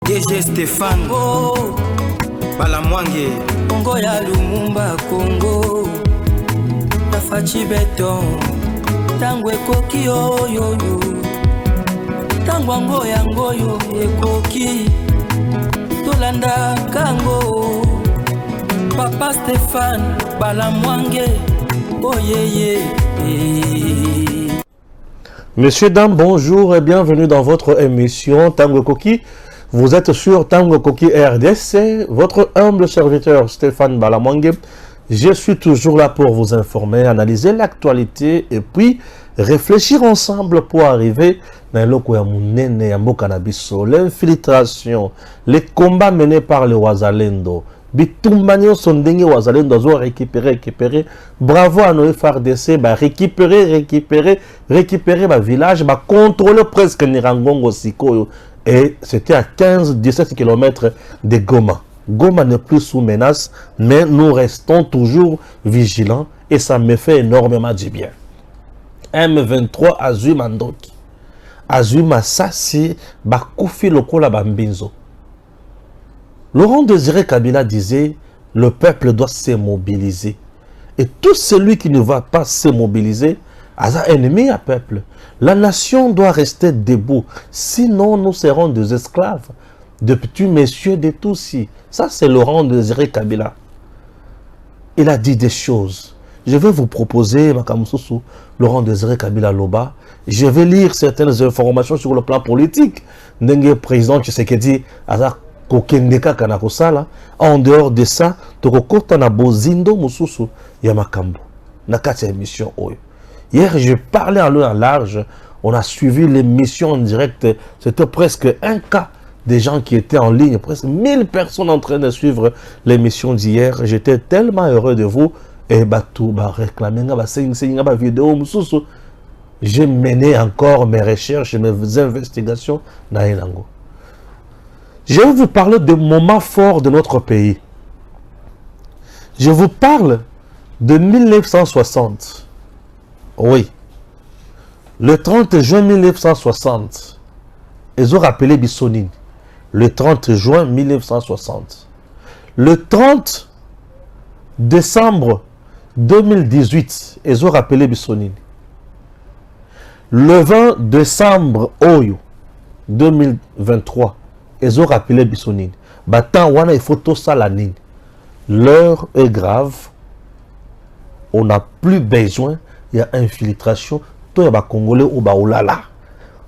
DG Stéphane Balamwange Congo ya Lumumba Congo Tafachi Beton Tangwe koki yo Tangwango yangoyo ekoki Tolanda kango Papa Stéphane Balamwange Messieurs, dames, bonjour et bienvenue dans votre émission Tango Koki. Vous êtes sur Tango Koki RDC, votre humble serviteur Stéphane Balamwange. Je suis toujours là pour vous informer, analyser l'actualité et puis réfléchir ensemble pour arriver dans l'infiltration, les combats menés par les Wazalendo. Bitumbanyo sondenge Wazalendo doit récupérer. Bravo à nos FARDC, récupérer le village, contrôler presque Nirangongo Sikoyo. Et c'était à 15-17 km de Goma. Goma n'est plus sous menace, mais nous restons toujours vigilants et ça me fait énormément du bien. M23 Azuma Ndoki. Azuma Sassi, Bakoufi Lokola Bambinzo. Laurent Désiré Kabila disait, le peuple doit se mobiliser. Et tout celui qui ne va pas se mobiliser, a un ennemi à peuple. La nation doit rester debout. Sinon, nous serons des esclaves. De petits messieurs de Tutsis. Ça, c'est Laurent Désiré Kabila. Il a dit des choses. Je vais vous proposer, Makamoussousou, Laurent Désiré Kabila Loba. Je vais lire certaines informations sur le plan politique. N'engue président Tshisekedi, en dehors de ça, na bozindo mususu ya makambo na kati ya émission oyo. Hier, je parlais en long et en large. On a suivi l'émission en direct. C'était presque un cas des gens qui étaient en ligne. Presque 1000 personnes en train de suivre l'émission d'hier. J'étais tellement heureux de vous. Et tout réclamer vidéo mususu. J'ai mené encore mes recherches, mes investigations na Elango. Je vais vous parler des moments forts de notre pays. Je vous parle de 1960. Oui. Le 30 juin 1960. Ils ont rappelé Bissonine. Le 30 juin 1960. Le 30 décembre 2018. Ils ont rappelé Bissonine. Le 20 décembre 2023. Ils ont rappelé Bissonine. Batan wana il faut tout ça la nine. L'heure est grave. On n'a plus besoin. Il y a infiltration. Tout y a Congolais ou baoulala.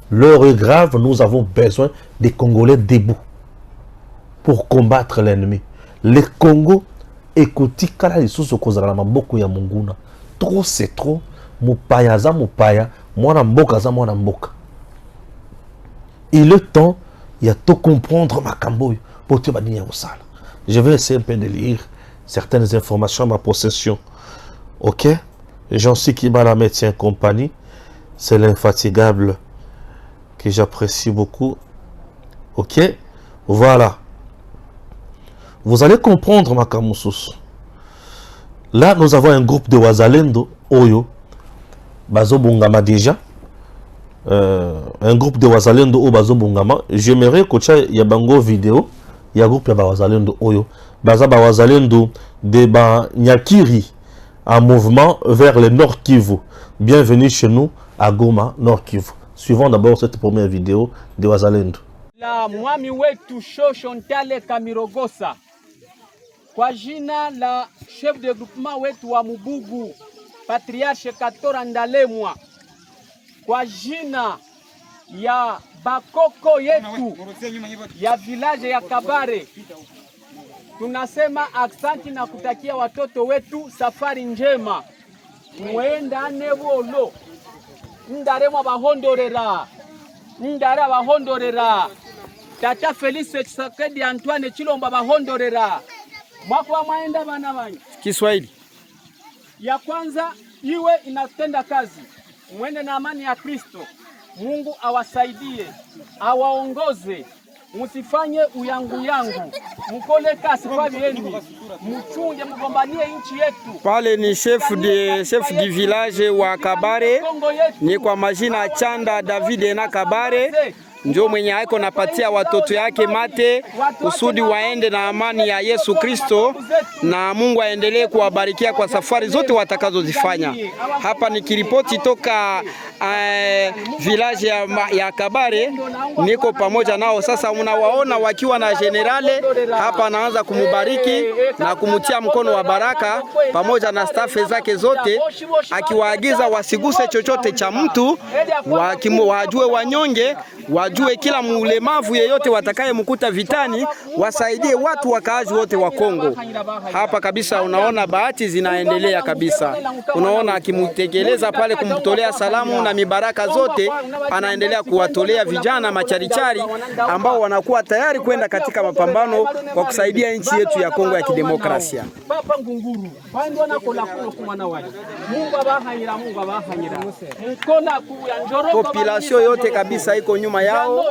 L'heure est grave. Nous avons besoin des Congolais debout pour combattre l'ennemi. Les Congo, écoutez, kala les sous kozala maboko ya munguna. Trop c'est trop. Mupaya za mupaya. Mwana mboka za mwana mboka. Il est temps. Il y a tout comprendre Makambo pour te bannir au sale. Je vais essayer un peu de lire certaines informations à ma possession. Ok? Jean-Cy Kibala me tient compagnie. C'est l'infatigable que j'apprécie beaucoup. Ok? Voilà. Vous allez comprendre Makamoussous. Là, nous avons un groupe de Wazalendo, Oyo, Bazo Bungama déjà. Un groupe de Wazalendo au Bazo Bungama. J'aimerais que il y a bango vidéo. Il y a un groupe de Wazalendo Oyo. Baza Wazalendo de Nyakiri en mouvement vers le Nord Kivu. Bienvenue chez nous à Goma, Nord Kivu. Suivons d'abord cette première vidéo de Wazalendo. La mwami wetu Shoshontale Kamirogosa. Kwa jina la chef de groupement wetu wa Mubugu, Patriarche Katora Ndalemwa. Kwa jina ya bakoko yetu ya village ya Kabare, tunasema aksanti na kutakia watoto wetu safari njema. Mwenda nebolo ndaremwa bahondorera, ndara bahondorera. Tata Felix Tshisekedi Antoine Chilomba bahondorera. Mwako mwaenda bana banyi Kiswahili ya kwanza iwe inatenda kazi. Mwende na amani ya Kristo. Mungu awasaidie, awaongoze. Musifanye uyangu yangu. Mkole kasi kwa vyenu. Mchunge mgombanie nchi yetu. Pale ni chef du village wa Kabare. Ni kwa majina Chanda David na Kabare. ndio mwenye haiko napatia watoto yake mate kusudi waende na amani ya Yesu Kristo, na Mungu aendelee kuwabarikia kwa safari zote watakazozifanya. Hapa nikiripoti toka village ya Kabare, niko pamoja nao. Sasa mnawaona wakiwa na generale hapa, anaanza kumubariki na kumutia mkono wa baraka pamoja na staff zake zote, akiwaagiza wasiguse chochote cha mtu, wajue wanyonge, wajue kila mulemavu yeyote watakaye mkuta vitani, wasaidie watu wakaaji wote wa Kongo. Hapa kabisa unaona bahati zinaendelea kabisa. Unaona akimutekeleza pale kumtolea salamu na mibaraka zote, anaendelea kuwatolea vijana macharichari ambao wanakuwa tayari kwenda katika mapambano kwa kusaidia nchi yetu ya Kongo ya Kidemokrasia. Population yote kabisa iko nyuma yao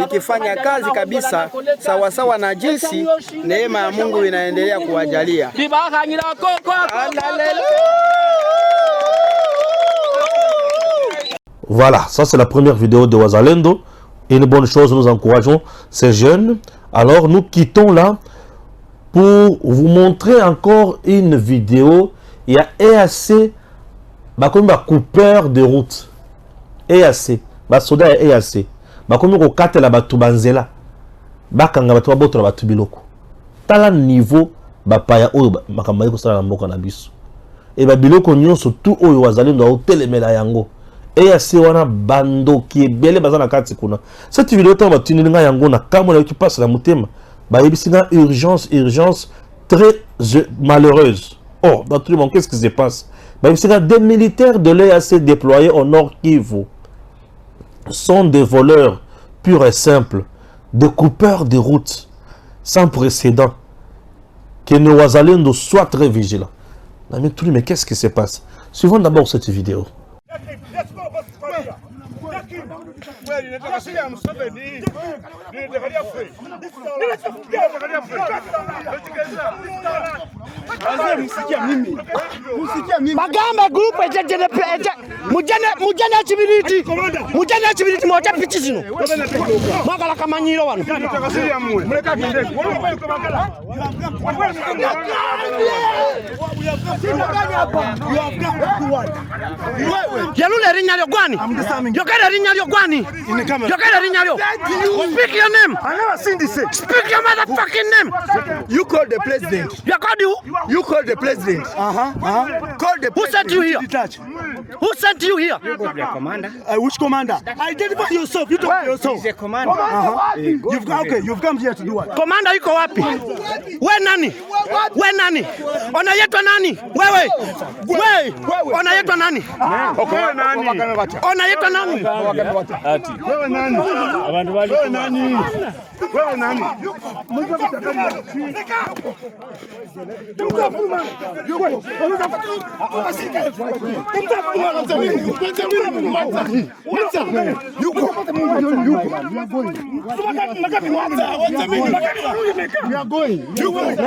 ikifanya kazi kabisa sawasawa na jinsi neema ya Mungu inaendelea kuwajalia. Voilà, ça c'est la première vidéo de Wazalendo. Et une bonne chose, nous encourageons ces jeunes. Alors nous quittons là pour vous montrer encore une vidéo. Il y a EAC, comme un coupeur de route. EAC, soda EAC. Comme un kate la batu banzela. Bakanga batu baboto la batu biloko. Tala niveau bapaya oyo makambaye ko sala na mboka na biso. Et biloko nyonso tout oyo Wazalendo otelemela yango. EAC wana bando qui est belle bazana kati kuna. Cette vidéo ta batuni nga yango na kamona qui passe la mutema. Ba yebisinga urgence très malheureuse. Oh, dans tout le monde, qu'est-ce qui se passe? Ba yebisinga des militaires de l'EAC déployés au Nord Kivu sont des voleurs purs et simples, des coupeurs de route sans précédent. Que nos Wazalendo soient très vigilants. Mais qu'est-ce qui se passe? Suivons d'abord cette vidéo. Bagamba group mujana chibiriti moja pichi zino magala kamanyiro wano yalule rinyalyo gwani yokera rinyalyo gwani yokera rinyalyo speak your name. I never seen this. Speak your motherfucking name. You call the president. You called you? You call the president. Call the Who sent you here? Who sent you here? The commander. Which commander? Identify yourself. You talk yourself. He's a commander. You've come here to do what? Commander yuko wapi? We nani? We nani? Unaitwa nani? Wewe. Unaitwa nani? Wewe nani? Unaitwa nani? Wewe nani? Abantu bali wewe nani? Wewe nani?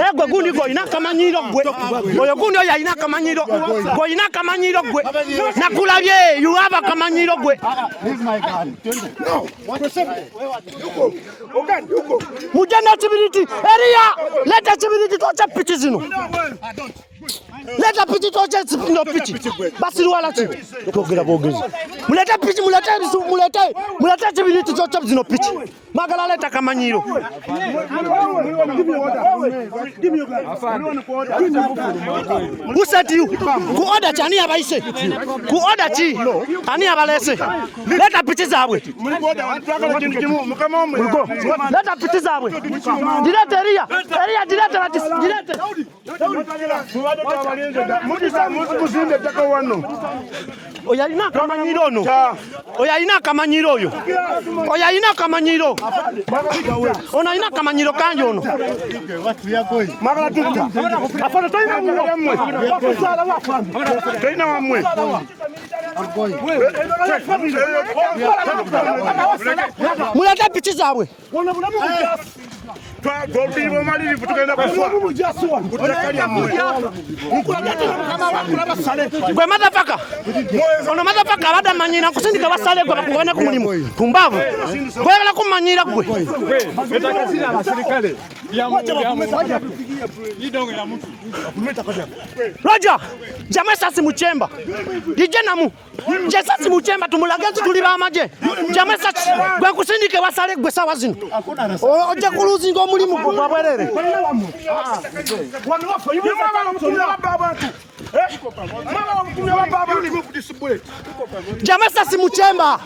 Ego gundi go ina kamanyiro gwe. Oyo gundi oya ina kamanyiro. Go ina kamanyiro gwe. Nakulabye you have a kamanyiro gwe. This is my gun. No. Mujana chibiriti area. Leta chibiriti tocha pichi zino. Leta pichi tocha no pichi. Basi wala chi. Kugira bogezi. Muleta pichi muleta chibiriti tocha zino pichi. Magala leta kamanyiro. Who sent you? Ku order chani abaise. Ku order chi. Ani abalese. Leta pichi zabwe. Leta pichi zabwe. Direte area. Area direte la direte. Oya ina kamanyiro no. Oya ina kamanyiro yo. Oya ina kamanyiro. Ona ina kamanyiro kanjo no. Magala tuta. Afana toina mwe. Toina mwe. Muleta pichi zabwe. Gwe madafaka. Ono madafaka abada manyina kusindika basale gwe bakungana ku mulimu. Pumbavu. Gwe la kumanyira gwe. Roger, jamaa sasa muchemba. Dije namu. Je sasa muchemba tumulagazi tuliba amaje. Jamaa sasa gwe kusindike basale gwe sawa zino. Oje kuluzi ngo mulimu kwa bwerere. Jamaa sasa muchemba.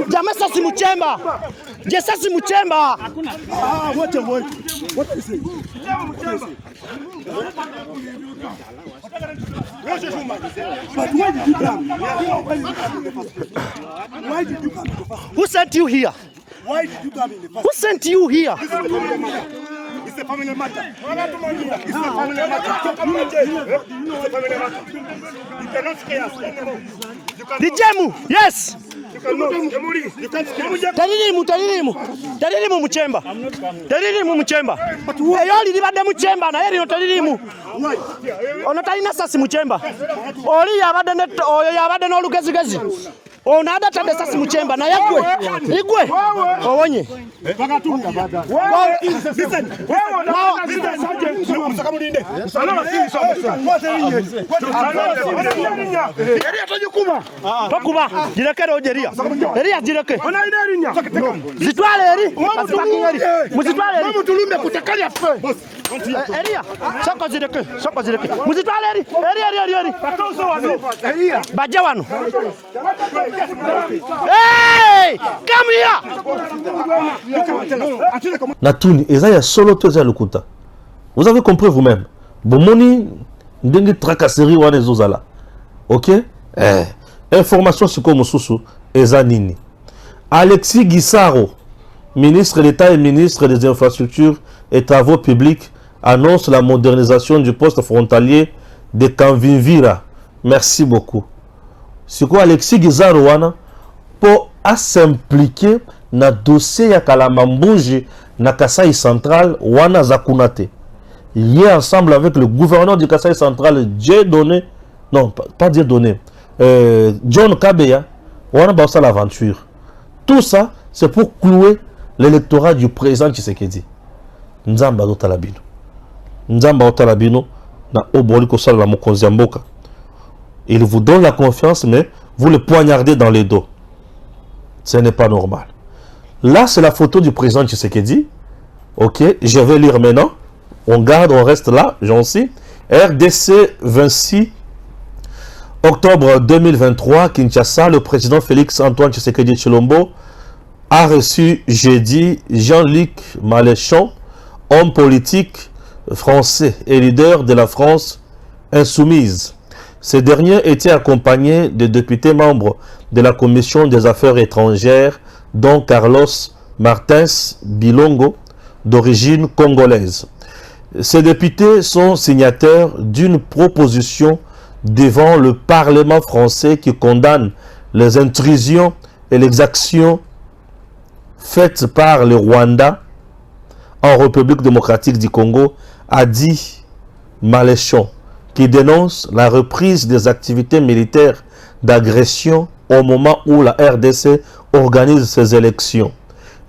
Jamaa sasa muchemba. Je sasa muchemba. Wote. What is it? But why did you come? Why did you come? Who sent you here? Why did you come in the first? Who sent you here? It's a family matter. It's a family matter. You cannot scare us anymore. The Jemu, yes. Talilimu muchemba. Talilimu muchemba. Eyoli libadde muchemba na eri talilimu. Ono talina sasi muchemba. Oli yabadde net oyo yabadde n'olugezigezi. Ono adatadde sasi muchemba na yagwe. Igwe. Owonye. Tokuba jirekere ojeria. Eria jireke. Zitwale eri. Muzitwale eri. Mutulumbe kutakalia fe. Eria. Soko jireke. Muzitwale eri. Eria. Baje wano. Hey! Come here! Natuni, Ezaya solo toza lukuta. Vous avez compris vous-même. Bomoni ndenge tracasserie wana ezozala. OK? Information sur comme Soussou Ezanini. Alexis Guissaro, ministre d'État et ministre des Infrastructures et Travaux Publics, annonce la modernisation du poste frontalier de Kanvivira. Merci beaucoup. C'est quoi Alexis Guissaro wana pour s'impliquer na dossier ya Kalamambouji na Kasai Central wana zakunate. Lié ensemble avec le gouverneur du Kasai Central, pas Dieu donné, John Kabeya, wana basa l'aventure. Tout ça, c'est pour clouer l'électorat du président Tshisekedi. Nzamba otalabino. Nzamba otalabino na oboli ko sala la mokonzi ya mboka. Il vous donne la confiance, mais vous le poignardez dans les dos. Ce n'est pas normal. Là, c'est la photo du président Tshisekedi. Ok, je vais lire maintenant. On garde, on reste là, j'en sais. RDC 26 octobre 2023, Kinshasa, le président Félix Antoine Tshisekedi Tshilombo a reçu jeudi Jean-Luc Mélenchon, homme politique français et leader de la France insoumise. Ce dernier était accompagné de députés membres de la Commission des Affaires étrangères, dont Carlos Martins Bilongo, d'origine congolaise. Ces députés sont signataires d'une proposition devant le Parlement français qui condamne les intrusions et les exactions faites par le Rwanda en République démocratique du Congo, a dit Mélenchon, qui dénonce la reprise des activités militaires d'agression au moment où la RDC organise ses élections.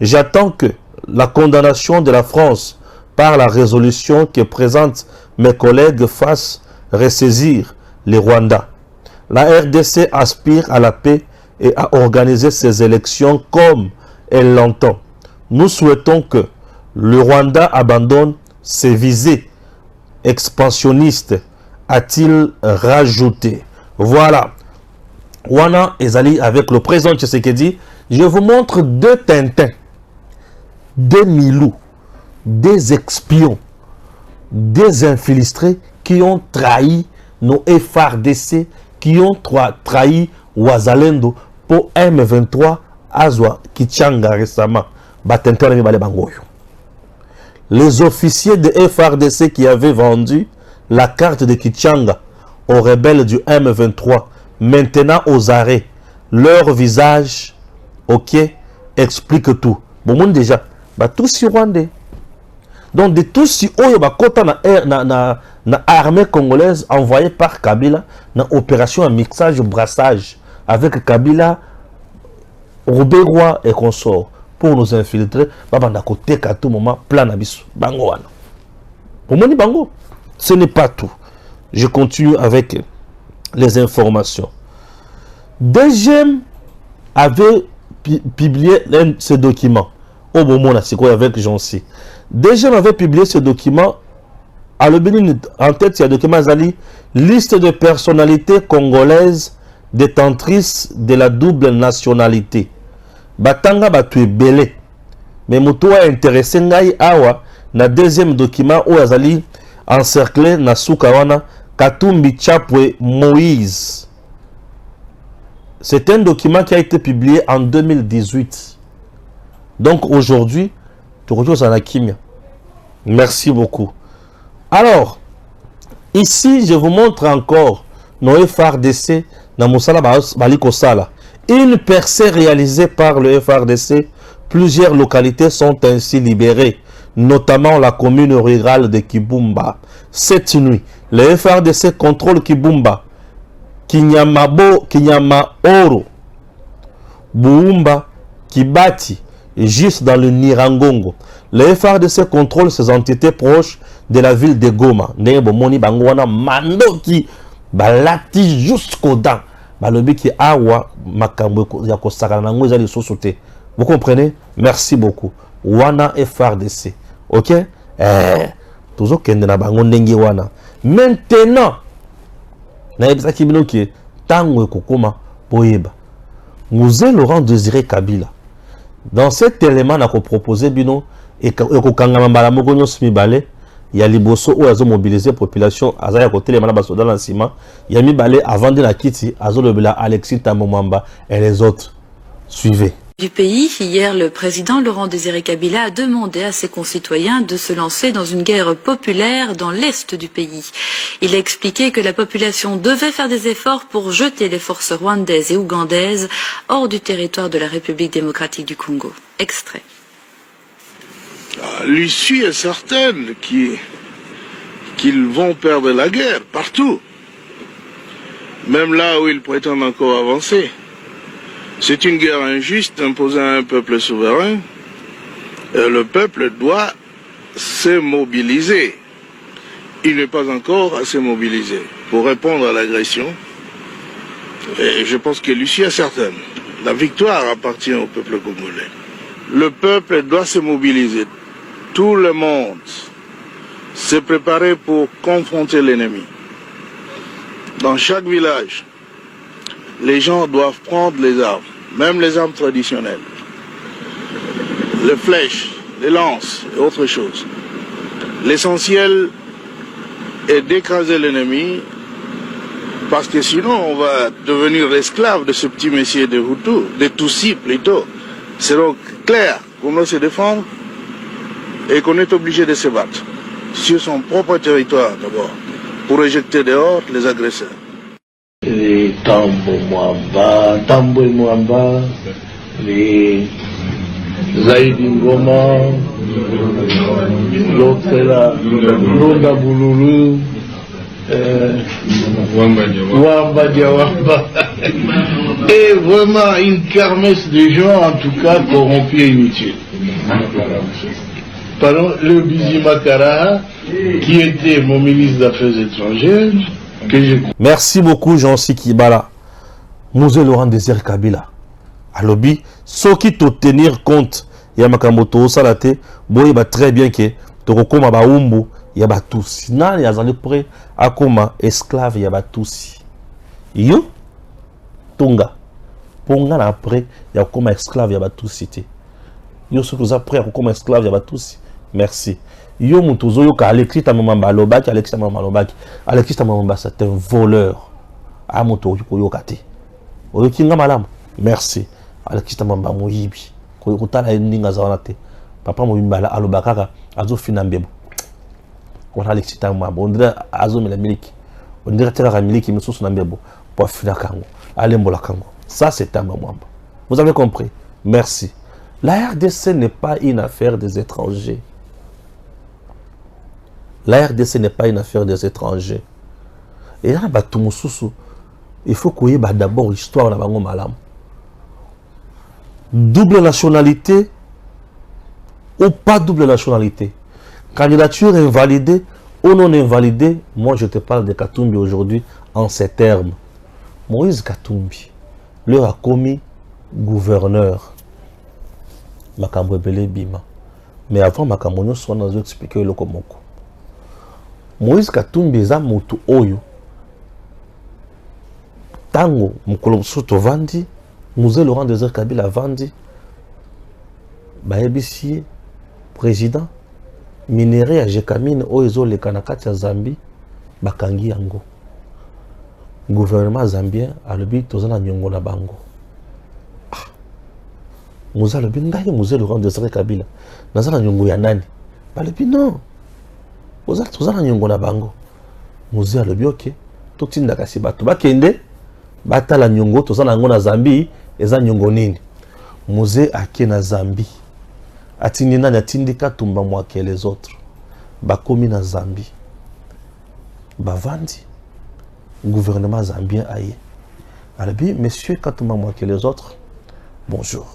J'attends que la condamnation de la France par la résolution que présentent mes collègues fasse ressaisir les Rwandais. La RDC aspire à la paix et à organiser ses élections comme elle l'entend. Nous souhaitons que le Rwanda abandonne ses visées expansionnistes, a-t-il rajouté. Voilà. Wana Ezali avec le président Tshisekedi. Je vous montre deux Tintins, des Milou, des espions, des infiltrés qui ont trahi nos FARDC, qui ont trahi Wazalendo pour M23 Azwa Kichanga récemment. Les officiers de FARDC qui avaient vendu la carte de Kichanga aux rebelles du M23, maintenant aux arrêts, leur visage, ok, explique tout. Bon, déjà, tout si Rwandais. Donc de tous si oyo bakota na armée congolaise envoyée par Kabila na opération en mixage brassage avec Kabila, Robert et consorts pour nous infiltrer, babanda côté à tout moment plan abisso bango wana. Pour moi bango, ce n'est pas tout. Je continue avec les informations. DGM avait publié ce document au moment là, c'est quoi avec Jancy. DGM avait publié ce document à l'Obénin. En tête, il y a un document Zali, liste de personnalités congolaises détentrices de la double nationalité. Batanga batu belé. Mais muto a intéressé ngai awa na deuxième document où Azali encerclé na Soukawana Katumbi Chapwe Moïse. C'est un document qui a été publié en 2018. Donc aujourd'hui, tu retrouves à la Kimia. Merci beaucoup. Alors, ici, je vous montre encore nos FRDC dans Moussala Balikosala. Une percée réalisée par le FRDC, plusieurs localités sont ainsi libérées, notamment la commune rurale de Kibumba. Cette nuit, le FRDC contrôle Kibumba, Kinyamaoro, Buumba, Kibati, juste dans le Nirangongo. Le FRDC contrôle ces entités proches de la ville de Goma. Nebomoni Bangwana Mandoki Balati jusqu'au dents. Balobi ki awa makambo ya kosaka na ngweza li sosote. Vous comprenez? Merci beaucoup. Wana FRDC. OK? Toujours kende na bango ndenge wana. Maintenant, na ebisa kibino ki tango ekokoma boyeba. Mzee Laurent Désiré Kabila. Dans cet élément na ko proposer bino et kokanga mambala moko nyoso mibale. Il y a liboso où ils ont mobilisé la population, ils ont côté les malades dans l'enseignement. Il y a mis balé avant de la quitter, ils ont le Alexis Tamomamba et les autres. Suivez. Du pays, hier, le président Laurent Désiré Kabila a demandé à ses concitoyens de se lancer dans une guerre populaire dans l'est du pays. Il a expliqué que la population devait faire des efforts pour jeter les forces rwandaises et ougandaises hors du territoire de la République démocratique du Congo. Extrait. L'issue est certaine qu'ils vont perdre la guerre partout, même là où ils prétendent encore avancer. C'est une guerre injuste imposée à un peuple souverain. Et le peuple doit se mobiliser. Il n'est pas encore assez mobilisé pour répondre à l'agression. Et je pense que l'issue est certaine. La victoire appartient au peuple congolais. Le peuple doit se mobiliser. Tout le monde s'est préparé pour confronter l'ennemi. Dans chaque village, les gens doivent prendre les armes, même les armes traditionnelles, les flèches, les lances et autres choses. L'essentiel est d'écraser l'ennemi, parce que sinon on va devenir l'esclave de ce petit messier de Hutu, de Tutsi plutôt. C'est donc clair qu'on doit se défendre et qu'on est obligé de se battre sur son propre territoire d'abord, pour éjecter dehors les agresseurs. Les Tambo Mwamba, les Zaidi Ngoma, l'autre là, Londa Boululu, Wamba Diawamba. Et vraiment une kermesse de gens, en tout cas corrompus et inutiles. Pardon, le Bizimakara, qui était mon ministre des Affaires étrangères, que j'ai... Merci beaucoup, Jean-Si Kibala. Mzee Laurent Désiré Kabila. Alobi, ce qui te tenir compte, Yamakamoto Salate, boye ba très bien que Tokokoma ba umbu, yaba tous. Nan yazali prêt à koma esclave yaba tous. Yo Tonga. Ponga na après ya koma esclave yaba tous cité. Yo ce que vous après à koma esclave yaba tous. Merci. Yo mutuzo yo ka Alexis Tamamba Lobaki, Alexis Tamamba Lobaki. Alexis Tamamba c'est un voleur. A moto yo kate. Oyo kinga malamu. Merci. Alexis Tamamba moyibi. Ko kutala ndinga za wanate. Papa moyimbala alobakaka azo finambebo. Ko Alexis Tamamba on dirait azo mela miliki. On dirait tela miliki mususu na mbebo pour fina kango. Alembola kango. Ça c'est Tamba Mwamba. Vous avez compris? Merci. La RDC n'est pas une affaire des étrangers. La RDC n'est pas une affaire des étrangers. Et là, il faut qu'il y ait d'abord l'histoire de Malam. Double nationalité ou pas double nationalité. Candidature invalidée ou non invalidée. Moi, je te parle de Katumbi aujourd'hui en ces termes. Moïse Katumbi leur a commis gouverneur. Makambo Ebele Bima. Mais avant Makambo, soit dans expliquer le Komoko. Moïse Katumbi za mutu oyo. Tango mukolo soto vandi, Mzee Laurent Désiré Kabila vandi. Baebisi président minéré à Jekamine oyo le kanakati ya Zambie bakangi yango. Gouvernement zambien alobi tozana nyongo na bango. Mzee alobi ngai Mzee Laurent Désiré Kabila nazana nyongo ya nani? Balobi non. Tozana nyongo na bango. Mzee alobi ok totinda kasi bato bakende batala nyongo tozana ngo na Zambie eza nyongo nini? Mzee ake na Zambie atindi nani atindi Katumba Mwake les autres bakomi na Zambie bavandi gouvernement zambien aye alobi monsieur Katumba Mwake les autres bonjour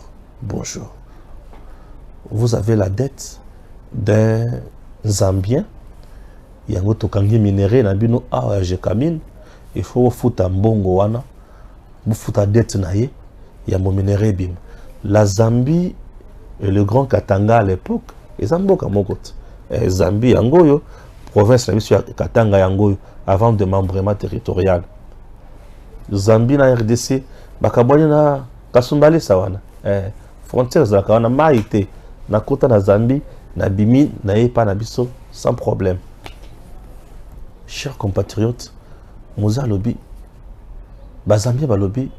vous avez la dette d'un Zambien yango tokangi minéré na bino a Jekamine il faut futa mbongo wana bu futa dette na ye ya mo minéré bim la Zambie et le Grand Katanga à l'époque et Zamboka Mokot Zambie yangoyo province na biso Katanga yangoyo avant de membrement territorial Zambie na RDC bakabwani na Kasumbali sawana frontières za kawana maite na kota na Zambie na bimi na yepa na biso sans problème. Chers compatriotes, Mouza lobby, Zambia balobi,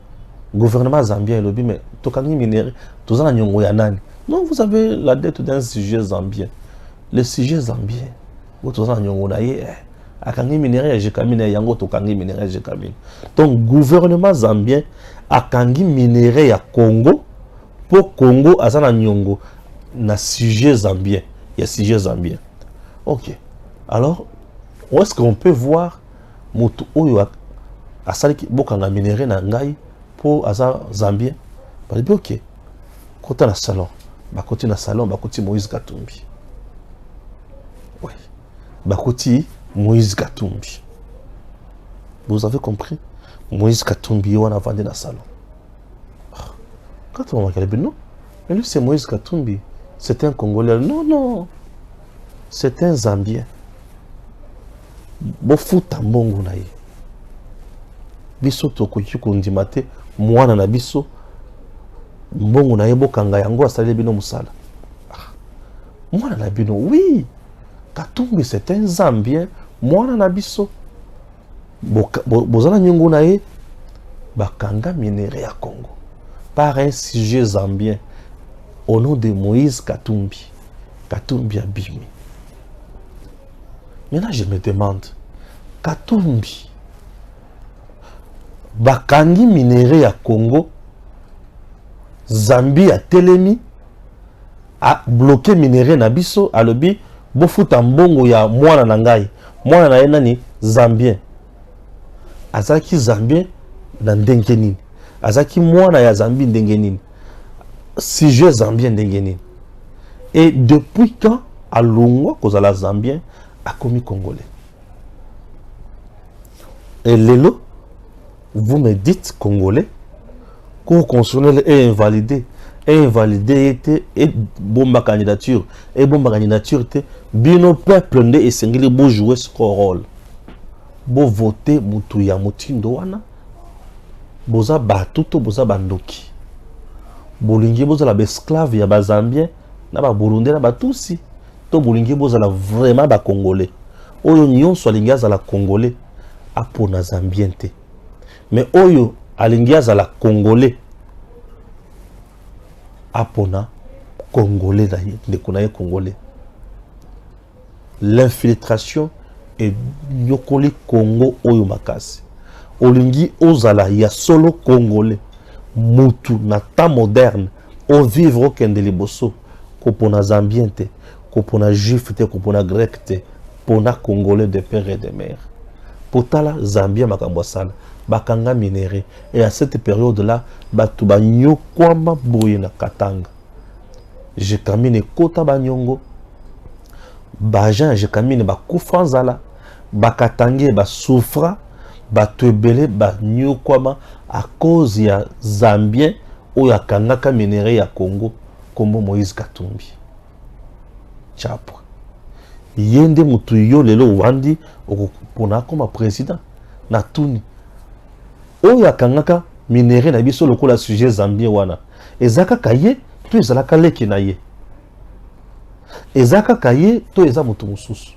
gouvernement zambien lobby, mais tokangi minéré, tout ça nyongo ya nani. Non, vous avez la dette d'un sujet zambien. Le sujet zambien, vous tout ça nyongo na ye, akangi minéré ya Jekamine yango tokangi minéré ya Jekamine. Donc gouvernement zambien akangi minéré ya Congo pour Congo azana nyongo na sujet zambien, ya sujet zambien. OK. Alors où est-ce qu'on peut voir moto oyo asali bokanga minéré na ngai pour asa zambien? Ba dit OK. Kota na salon, bakoti na salon, bakoti Moïse Katumbi. Oui. Bakoti Moïse Katumbi. Vous avez compris? Moïse Katumbi on a vendu na salon. Quand on m'a dit non, mais lui c'est Moïse Katumbi, c'est un Congolais. Non. C'est un Zambien. Bofuta mbongo na ye biso tokoki kondima te mwana na biso mbongo na ye bokanga yango asali bino musala mwana na bino oui Katumbi c'est un Zambien mwana na biso bozala nyongo na ye bakanga minéré ya Congo par un sujet zambien au nom de Moïse Katumbi abimi. Maintenant, je me demande, Katumbi, bakangi minéré à Congo, Zambie a telemi, a bloqué minéré na biso, a lobi, bofuta mbongo ya mwana na ngai, mwana na ye nani, Zambien. Azaki Zambien na ndenge nini, azaki mwana ya Zambie ndenge nini, sujet Zambien ndenge nini. Et depuis quand, à Longwa, kozala Zambien, a commis Congolais. Et Lelo, vous me dites Congolais, Cour constitutionnelle est invalidé. Invalidé était et bomba candidature. Et bomba candidature était bino peuple ne et singli beau jouer ce rôle. Beau voter mutuya mutindo wana. Boza batuto boza bandoki. Bolingi boza la esclave ya bazambien na ba burundais na batusi. To bolingi boza la vraiment ba congolais. Oyo nyonso alingi azala congolais apona zambien te. Mais oyo alingi azala congolais apona congolais de konaye congolais. L'infiltration est nyokoli Congo oyo makasi. Olingi ozala ya solo congolais. Mutu na temps moderne o vivre au kende liboso kopona zambien te, kopona juif te, kopona grec te. pour les Congolais de père et de mère. Pour tala Zambia makambosala, bakanga minéré. Et à cette période-là, batu banyo kwama boye na Katanga. Je camine kota banyongo. Bajan je camine bakufanzala. Bakatange ba souffra, batu ebele banyo kwama à cause ya Zambien ou ya kangaka minéré ya Congo comme Moïse Katumbi. Chapwa. Yende mutu yo lelo wandi okupona comme président na tuni. Oya kangaka minéré na biso lokola sujet Zambien wana. Ezaka kaye to ezalaka leki na ye. Ezaka kaye to eza mutu mususu.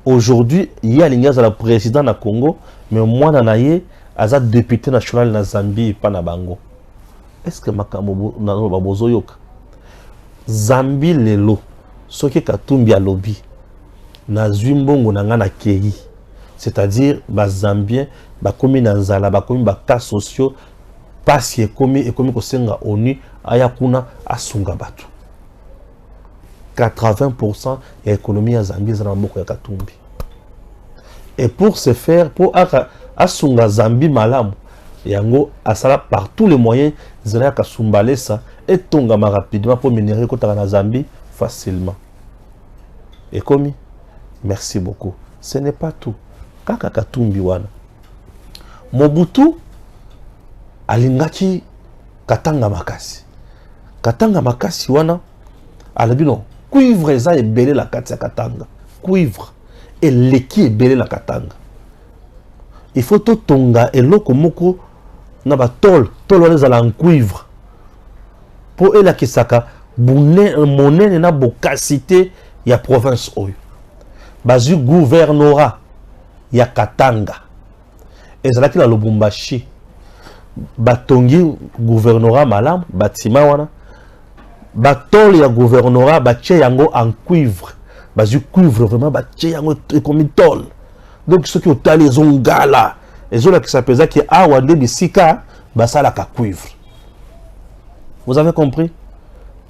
Aujourd'hui, il y a le président na Congo, mais moi na ye aza député national na Zambie et pas na Bango. Est-ce que makambo na babozo yoka? Zambie lelo soki Katumbi a lobby na zwimbongo na ngana kei. C'est-à-dire ba Zambien ba komi na nzala ba komi ba cas sociaux pasi ekomi ko senga ONU aya kuna asunga batu. 80% de l'économie à Zambie est dans le Katumbi. Et pour ce faire, pour asunga Zambie malam, yango asala par tous les moyens, zela kasumbale ça et tongama rapidement pour minérer kota na Zambie facilement. Et comme merci beaucoup. Ce n'est pas tout. Kaka Katumbi wana. Mobutu alingaki Katanga makasi. Katanga makasi wana alabino cuivre eza ebele la kati ya Katanga. Cuivre et leki ebele la Katanga. Il faut to tonga eloko moko na ba tol wana ezala en cuivre. Po elakisaka monene na bokasité ya province oyo. Bazu gouvernorat ya Katanga. Ezalaki na Lubumbashi. Batongi gouvernorat malam, batima wana. Batol ya gouvernorat batie yango en cuivre. Bazu cuivre vraiment batie yango comme tol. Donc ceux qui ont talé les ongala, les autres qui s'appellent qui a wande bisika basala ka cuivre. Vous avez compris?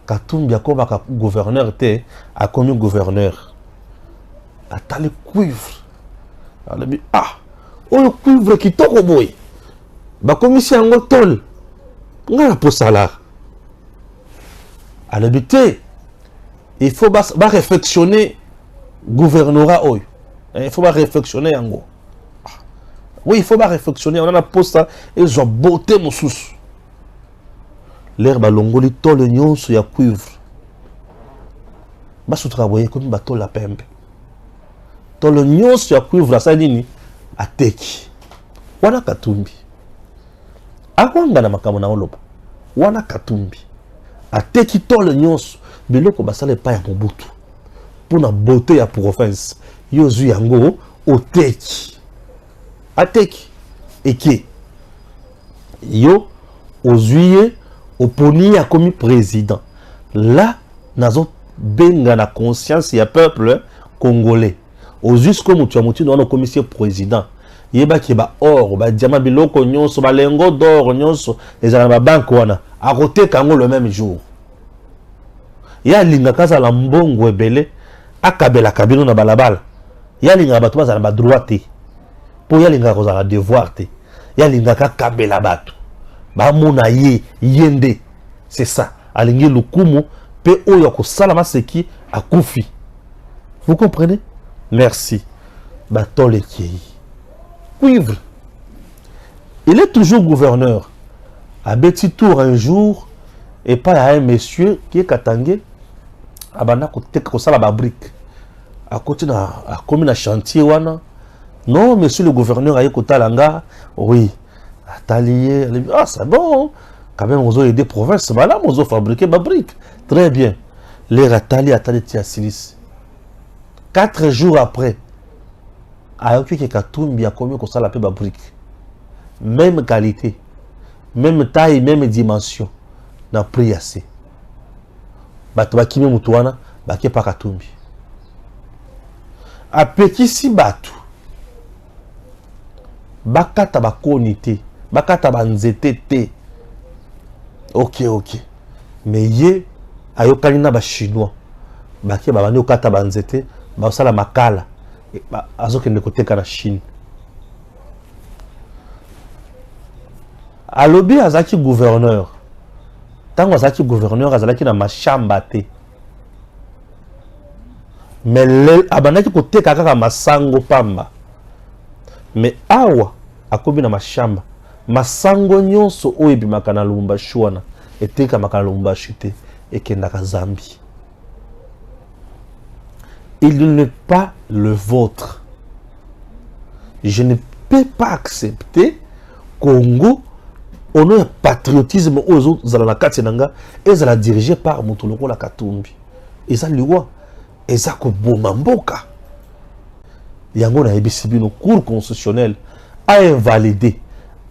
Katumbi akoba ka gouverneur te a comme gouverneur. A talé cuivre. Alors ah, oh le cuivre qui toko boy. Ba commission yango tol. Ngala pour salaire. À l'habité, il faut réflexionner gouvernorat. Il faut réflexionner en gros. Oui, il faut réflexionner. On a la poste et ils ont beauté mon sous. L'herbe à l'ongoli tol nyon sur ya cuivre. Bas travailler comme bateau la pembe. Tol nyon sur ya cuivre ça nini a teki. Wana Katumbi. Akwanga na makamona oloba. Wana Katumbi. A teki tol nyonso biloko basale pa ya Mobutu pour na beauté ya province yo zu yango o teki a teki eke yo ozuye oponi ya komi président là nazo benga na conscience ya peuple congolais ozus comme tu as mutu na commission président yeba ki ba or ba diamant biloko nyonso ba lengo d'or nyonso ezala ba banque wana a côté kango le même jour. Ya linga kaza la mbongo ebele akabela kabino na balabala. Ya linga batu baza na ba droit te. Po ya linga koza na devoir te. Ya linga ka kabela batu. Ba mona ye yende. C'est ça. Alingi lukumu pe oyo ko salama seki akufi. Vous comprenez? Merci. Batole ki. Cuivre. Il est toujours gouverneur. À Betty Tour un jour, et pas à un monsieur qui est katangé, à bana côté comme ça la brique. À côté à comme un chantier wana. Non, monsieur le gouverneur a écouté langa. Oui. Atelier. Ah, c'est bon. Quand même, on a aidé province. Voilà, on a fabriqué ma brique. Très bien. Les ateliers tia silis. 4 jours après, à un qui Katumbi a commis comme ça la brique. Même qualité. Même taille, même dimension. N'a pris assez. Bato bakime mutuana, baké pa Katumbi. A petit si batu. Bakata bakonité, bakata banzete te. Ok. Mais ye ayokani na ba chinois. Baké babani okata banzete, ba sala makala. azokende koteka na Chine. Alobi azaki gouverneur. Tango azaki gouverneur azalaki na mashamba te. Mais abandaki koteka kaka masango pamba. Mais awa akobi na mashamba. Masango nyonso oyo ebimaka na Lubumbashi wana eteka makana Lubumbashi te ekendaka Zambie. Il n'est pas le vôtre. Je ne peux pas accepter Congo au nom du patriotisme aux zala na kati nanga ezala dirigé par Mutuloko la Katumbi. Eza liwa eza ko boma mboka. Yango na ebisibi no cour constitutionnel a validé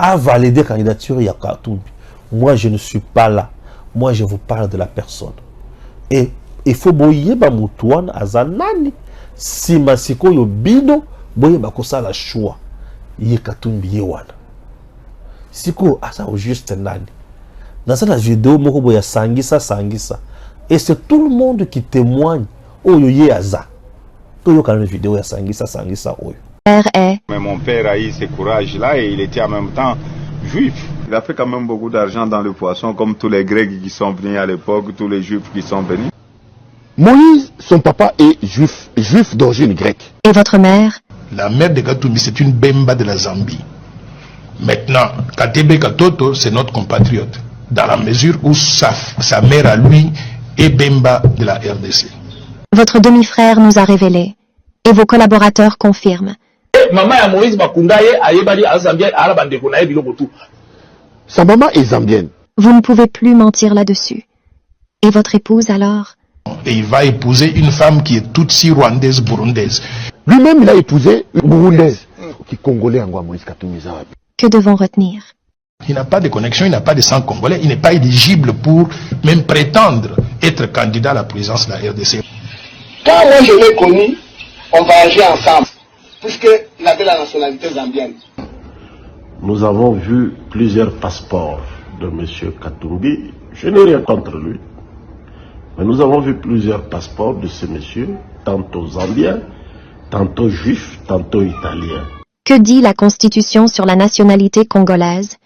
la candidature ya Katumbi. Moi je ne suis pas là. Moi je vous parle de la personne. Et il faut boyeba mutuana azanani si masiko yo bino boyeba kosala choix ye Katumbi ye wana siko asa au juste nani dans cette vidéo moko boya sangisa et c'est tout le monde qui témoigne oyo ye aza to yo kana vidéo ya sangisa oyo. Mais mon père a eu ce courage là et il était en même temps juif. Il a fait quand même beaucoup d'argent dans le poisson comme tous les Grecs qui sont venus à l'époque, tous les juifs qui sont venus. Moïse, son papa est juif d'origine grecque. Et votre mère? La mère de Katumbi, c'est une Bemba de la Zambie. Maintenant, Katebe Katoto, c'est notre compatriote, dans la mesure où sa mère à lui est Bemba de la RDC. Votre demi-frère nous a révélé, et vos collaborateurs confirment. Sa maman est zambienne. Vous ne pouvez plus mentir là-dessus. Et votre épouse alors? Et il va épouser une femme qui est Tutsi, rwandaise, burundaise. Lui-même, il a épousé une burundaise. Qui congolais en Moïse Katumbi. Que devons retenir? Il n'a pas de connexion, il n'a pas de sang congolais, il n'est pas éligible pour même prétendre être candidat à la présidence de la RDC. Quand moi je l'ai connu, on voyageait ensemble, puisqu'il avait la nationalité zambienne. Nous avons vu plusieurs passeports de M. Katumbi. Je n'ai rien contre lui. Mais nous avons vu plusieurs passeports de ce monsieur, tantôt zambien, tantôt juif, tantôt italien. Que dit la Constitution sur la nationalité congolaise?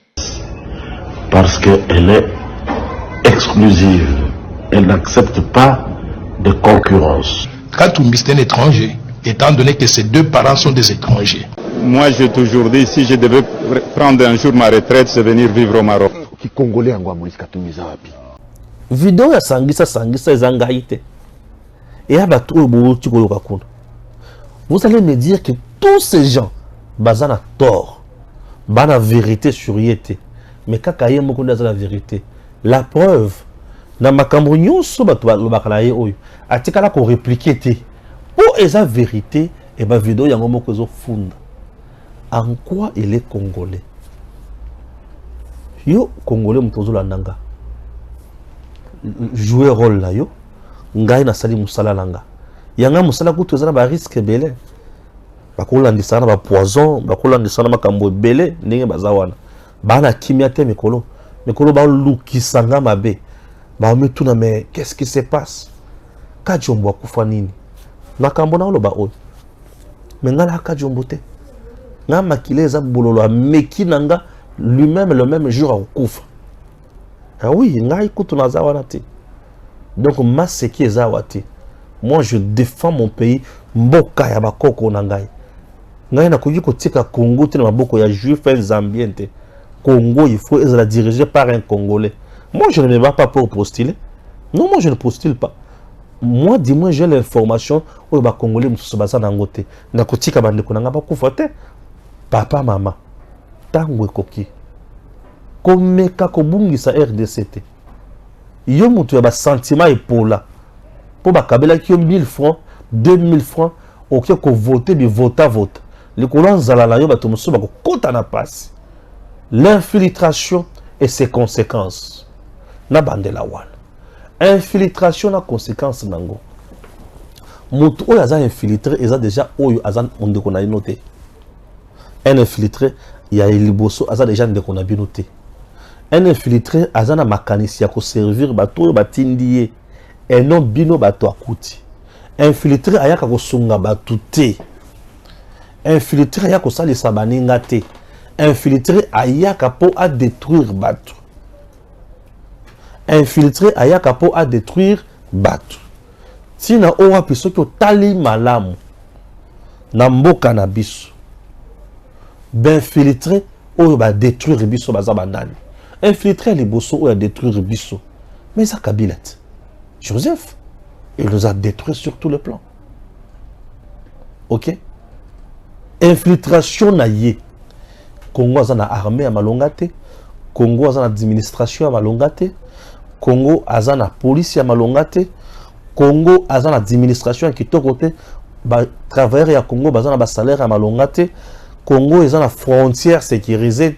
Parce qu'elle est exclusive. Elle n'accepte pas de concurrence. Katumbi est un étranger, étant donné que ses deux parents sont des étrangers. Moi, j'ai toujours dit, si je devais prendre un jour ma retraite, c'est venir vivre au Maroc. Qui congolais en Moïse Katumbi. Vidéo ya sangisa ezangaite. Et vous allez me dire que tous ces gens bazana tort, bana vérité sur yete. Mais kakaye moko ndaza la vérité. La preuve na makambo nyonso bato bakala ye oyo atikala ko répliquer te. Pour esa vérité et ba vidéo yango moko ezo funda. En quoi il est congolais? Yo congolais mutozo la nanga. Jouer rôle là yo ngai na sali musala langa yanga musala kutu ezana ba risque belé bakolandisa na ba poison bakolandisa na makambo belé ndenge bazawana bana kimia te mikolo ba lukisanga mabe ba metuna mais qu'est-ce qui se passe kajombo akufa nini makambo na loba oyo mengala kajombo te nga makileza bololo ameki nanga lui-même le même jour akufa. Ah oui, donc moi je défends mon pays. Mboka ya bakoko nangai. Ngai na koyi kotika Congo te na maboko ya juif zambien te. Congo il faut être dirigé par un Congolais. Moi je ne me bats pas pour postuler. Non, moi je ne postule pas. Moi dis-moi j'ai l'information o ba Congolais mususu baza nango te. Na kotika bandeko nanga ba kufa te. Papa mama. Tango ekoki. Komeka kobungisa RDC. Yo mutu ya ba sentiment epola. Po ba kabela ki 1000 francs, 2000 francs, oké ko voter bi vote. Le kolon zalala yo bato musu ba ko kota na passe. L'infiltration et ses conséquences. Na bandela wana. Infiltration na conséquence nango. Mutu oyo aza infiltré eza déjà oyo aza ondeko na noté. Un infiltré ya liboso aza déjà ndeko na binoté. Un infiltré azana makanisi ya ko servir bato batindi et non bino bato akuti. Infiltré ayaka ko sunga bato te. infiltré ayaka kosalisa baninga te. Infiltré ayaka po a détruire bato. Infiltré ayaka po a détruire bato. Tina owa piso ki otali malamu na mboka na biso. Infiltré oyo ba détruire biso baza bandani. Infiltré liboso oyo détruire biso. Mais ça Kabila. Joseph, il nous a détruits sur tous les plans. Ok? Infiltration na ye. Congo a na armée à malongate. Congo a na administration à malongate. Congo a na police à malongate. Congo a na administration qui to côté ba travailleurs ya Congo bazana ba salaire à malongate. Congo a na frontière sécurisée.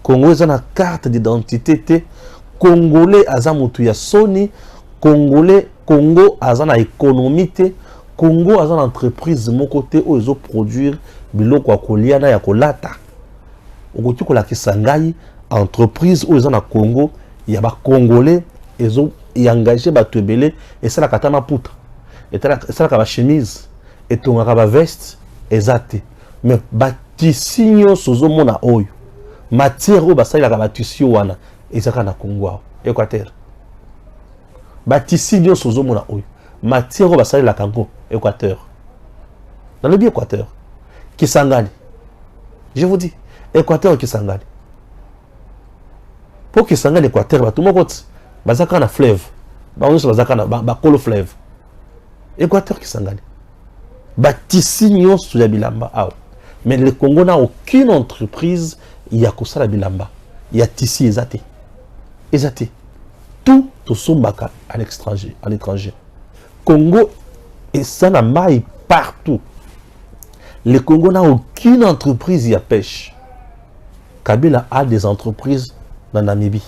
Congo a na carte d'identité. Congolais a mutu ya soni. Congolais Congo a na économie. Congo a na entreprise mon côté où ils ont produire biloko ya kolia na ya kolata. Okoki ko la kisangai entreprise où ils ont na Congo ya ba congolais ils ont engagé ba tebele et ça la katana puta. Et ça la ba chemise et tongaka ba veste ezate. Mais ba tisinyo sozo mona oyo. Matière o ba sa la ba tisio wana ezaka na Congo Équateur. Ba tisinyo sozo mona oyo. Matière o ba sa la Congo Équateur. Dans le bien Équateur. Kisangani. Je vous dis, Équateur Kisangani. Pour Kisangani Équateur, tout le monde bazaka na fleuve. Bazaka na kolo fleuve. Équateur Kisangani. Batisi nyonso ya bilamba awa. Mais le Congo n'a aucune entreprise ya kosala bilamba. Ya tisi ezate. Ezate. Tout sombaka à l'étranger, Congo et ça n'a maille partout. Le Congo n'a aucune entreprise à pêche. Kabila a des entreprises dans Namibie.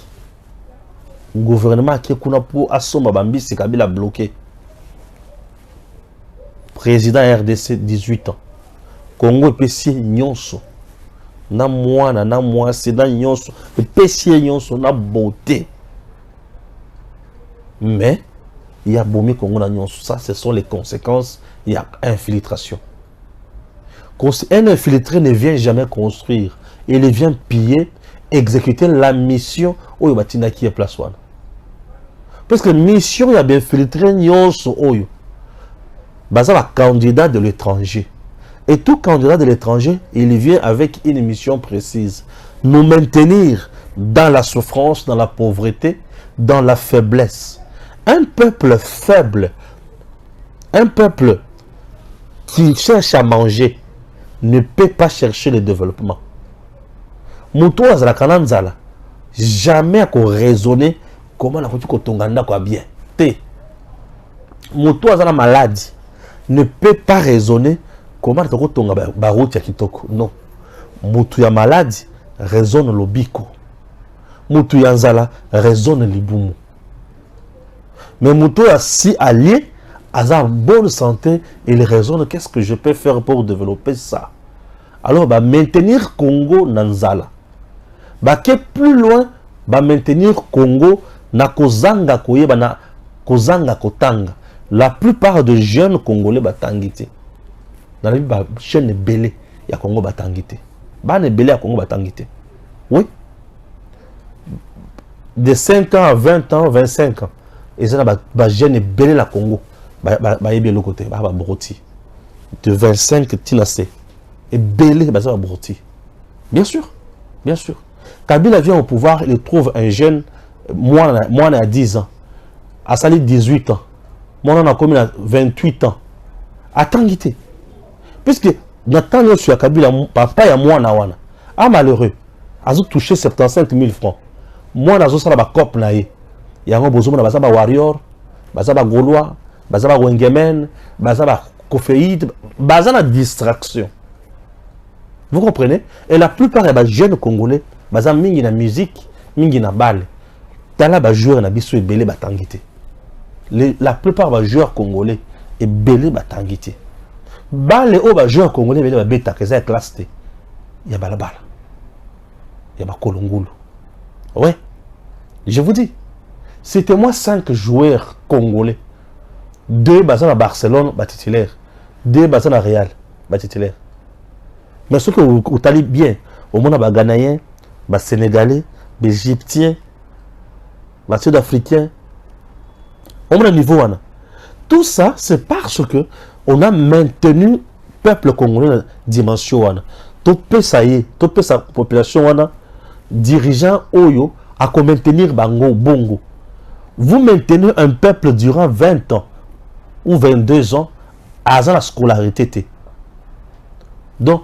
Le gouvernement qui est pour assommer Bambisi, Kabila bloqué. Président RDC, 18 ans. Congo est pessier nyonso. Na moi, c'est dans nyonso. Le pessier nyonso, na beauté. Mais, il y a boumé Congo na nyonso. Ça, ce sont les conséquences. Il y a infiltration. Un infiltré ne vient jamais construire. Il vient piller, exécuter la mission où il va qui est place one. Parce que la mission, il y a bien infiltré, nyonso oyo. Baza la candidat de l'étranger. Et tout candidat de l'étranger, il vient avec une mission précise. Nous maintenir dans la souffrance, dans la pauvreté, dans la faiblesse. Un peuple faible, un peuple qui cherche à manger, ne peut pas chercher le développement. Moutou azala kananzala jamais à raisonner comment la faut tonganda quoi bien. T. Moutou azala malade ne peut pas raisonner comment la faut tonga barouti ya kitoko. Non. Moutou ya malade raisonne lobiko. Moutou ya nzala raisonne libumu. Mais moutou ya si allié a bonne santé, il raisonne qu'est-ce que je peux faire pour développer ça. Alors, maintenir Congo Nanzala. Que plus loin, maintenir Congo na kozanga koyeba na kozanga kotanga. La plupart des jeunes Congolais batangité. Dans la vie, chaîne belé ya Congo batangité. Bane belé ya Congo batangité. Oui. De 5 ans à 20 ans, 25 ans. Et ça, jeune belé la Congo. Côté, de 25 tinasé et belé Broti. Bien sûr, bien sûr. Kabila vient au pouvoir, il trouve un jeune, moi à 10 ans, à Sali 18 ans, moi on a commis à 28 ans. Attendez, puisque Nathan sur Kabila, papa et moi wana, ah malheureux, a touché 75 000 francs. Moi na zo sala ba cop na ye, ya ngo bozomo na bazaba warrior, bazaba gaulois. Bazaba Wengemen, bazaba Kofeïd, bazaba distraction. Vous comprenez? Et la plupart des jeunes Congolais, bazaba mingi na musique, mingi na balle. Tala ba joueur na biso et belé batangité. La plupart des joueurs congolais et belé batangité. Balle o ba joueur congolais belé ba beta que ça classe T. Ya bala bala. Ya ba kolongulu. Ouais. Je vous dis, c'était moi 5 joueurs congolais. 2 basins à Barcelone, titulaire. 2 basins à Real, titulaire. Mais ce que vous allez bien, au monde, les Ghanéens, les Sénégalais, les Égyptiens, les Sud-Africains, au même niveau, tout ça, c'est parce que on a maintenu le peuple congolais dans la dimension. Tout peut ça y est, tout peut sa population, dirigeant Oyo, à maintenir Bango Bongo. Vous maintenez un peuple durant 20 ans ou 22 ans à la scolarité. Donc,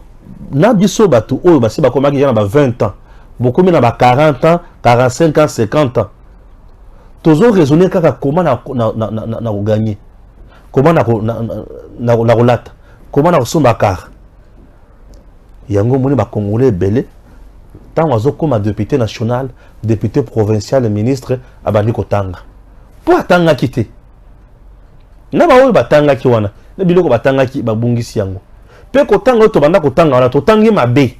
Nabiso Batu Oyo, c'est comme 20 ans, beaucoup de 40 ans, 45 ans, 50 ans. Toujours raisonner comment on a gagné, comment on a relate, comment on a reçu Bakar. Yango moni ba Congolais belé, tant oiseau comme député national, député provincial, ministre, abandi kotanga. Pour atanga kité. Na ba oyo batanga ki wana, na biloko batanga ki babungisi yango. Pe kotanga to banda kotanga wana to tangi mabe.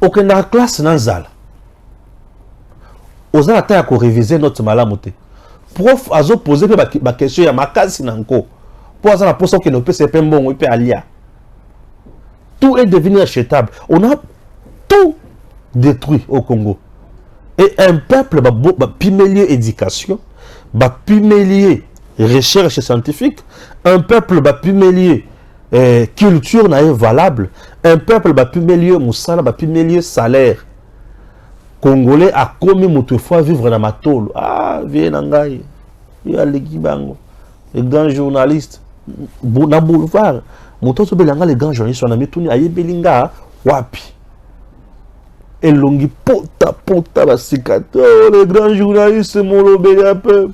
Okenda classe na nzala. Oza ata ya ko réviser notre malamuté. Prof azo poser ba question ya makasi nanko. Pour aza na poso ke no PCP mbongo pe alia. Tout est devenu achetable. On a tout détruit au Congo. Et un peuple va pimelier éducation, va pimelier recherche scientifique, un peuple va pimelier culture naïe valable, un peuple va pimelier moussala, va pimelier salaire. Congolais a commis moutoufois vivre dans ma tôle. Ah, viens nangai. Il y a les grands journalistes. Dans boulevard. Moto belanga les grands journalistes on a mis tout ni aye belinga wapi. Elongi pota basikato les grands journalistes molo belia peuple.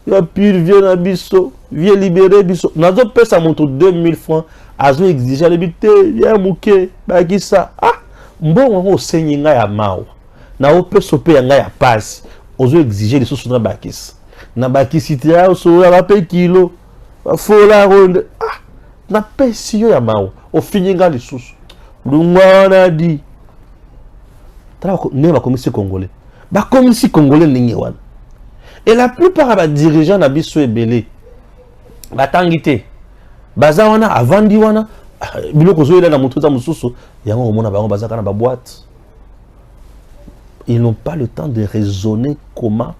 Ya pire vient à biso, vient libérer biso. Nazo pesa moto 2000 francs, azo exiger l'habité, ya muke, ba kisa. Ah, mbongo ngo senyi nga ya mawa. Na opeso pe nga ya passe, ozo exiger les sous na bakis. Na bakisi tia so la pe kilo. Ba fola ronde. Ah, na pesi yo ya mawa. O fininga les sous. Lungwana di. Tala ne ba komisi congolais. Ba komisi congolais ningi wana. Et la plupart des dirigeants na biso ebele batangité baza wana avandi wana biloko zo ela na mutuza mususu yango omona bango baza kana ba boîte. Ils n'ont pas le temps de raisonner comment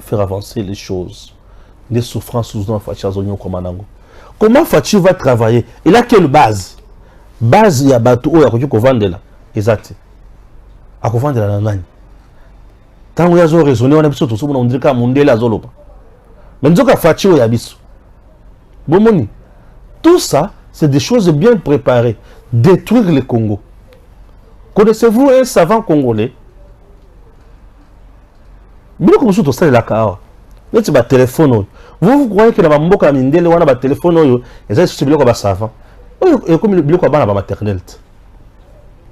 faire avancer les choses. Les souffrances sous un fachazonyo komanango. Comment Fachi va travailler? Il a quelle base? Base ya bato oya ko kovandela ezati. Akovandela na nani? Tant que vous raisonnez, on a besoin de tout on dit que Mondela Zolopa. Mais nous avons fait Yabiso. Bon, tout ça, c'est des choses bien préparées. Détruire le Congo. Connaissez-vous un savant congolais? Bien comme ça, c'est la cara. Vous avez un téléphone. Vous croyez que la Mboka Mindele, on a un téléphone, et ça, c'est bien comme savant. Et comme le bloc à maternelle.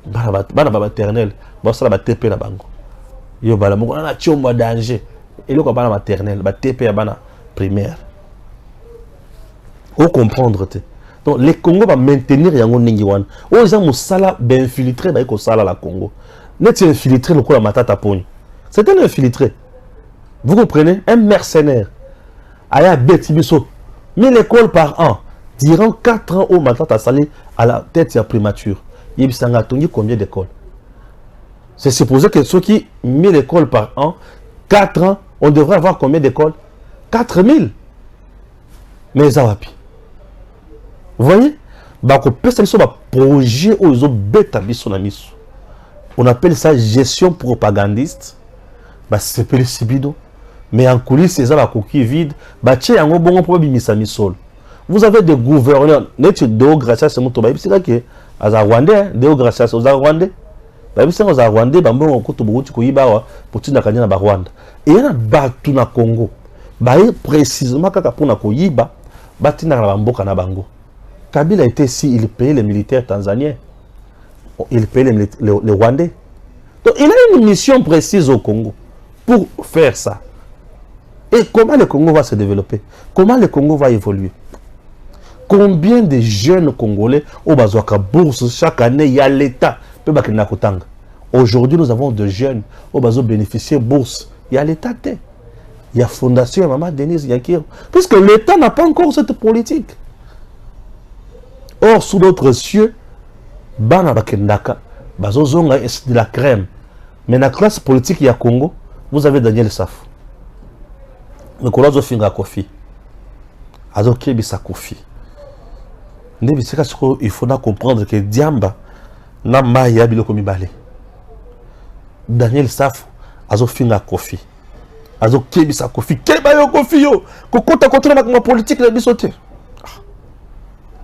Bana maternelle. Bon, ça va TP la banque. Yo bala moko na chomba danger eloko bana maternelle ba TP ya bana primaire. Au comprendre te. Donc les Congo va maintenir yango ningi wana. O za musala ben infiltré ba ko sala la Congo. Net infiltré le la matata poni. C'est un infiltré. Vous comprenez? Un mercenaire. Aya beti biso 1000 écoles par an. Durant 4 ans au matata salé à la tête ya primature. Yebisanga tongi combien d'écoles? C'est supposé que ceux qui 1000 écoles par an, 4 ans, on devrait avoir combien d'écoles? 4000. Mais ça va. Vous voyez? On appelle ça gestion propagandiste. C'est le sibido. Mais en coulisses, c'est ça la coquille vide. Vous avez des gouverneurs. C'est là que Rwandais, babisa ngoza Rwanda bambongo kutu buti kuyibawa putina kanyana ba Rwanda et yana batu na Congo ba précisément kaka pona koyiba batina na bamboka na bango. Kabila était ici, il payait les militaires tanzaniens, il payait les Rwandais. Donc il a une mission précise au Congo pour faire ça. Et comment le Congo va se développer? Comment le Congo va évoluer? Combien de jeunes Congolais au Bazouaka bourse chaque année? Il y a l'État. Aujourd'hui, nous avons des jeunes au Bazo bénéficier bourse. Il y a l'État. Il y a Fondation Maman Denise Yakir. Puisque l'État n'a pas encore cette politique. Or, sous d'autres cieux, bana bakendaka bazozonga de la crème. Mais la classe politique ya Congo, vous avez Daniel Safou. Mais qu'on a finga Kofi. Azo kebisa Kofi. Il faudra comprendre que Diamba n'a maya biloko mibale. Daniel Safou azo finga Kofi. Azo kebisa Kofi. Keba yo Kofi yo. Kokota contre ma politique na bisote.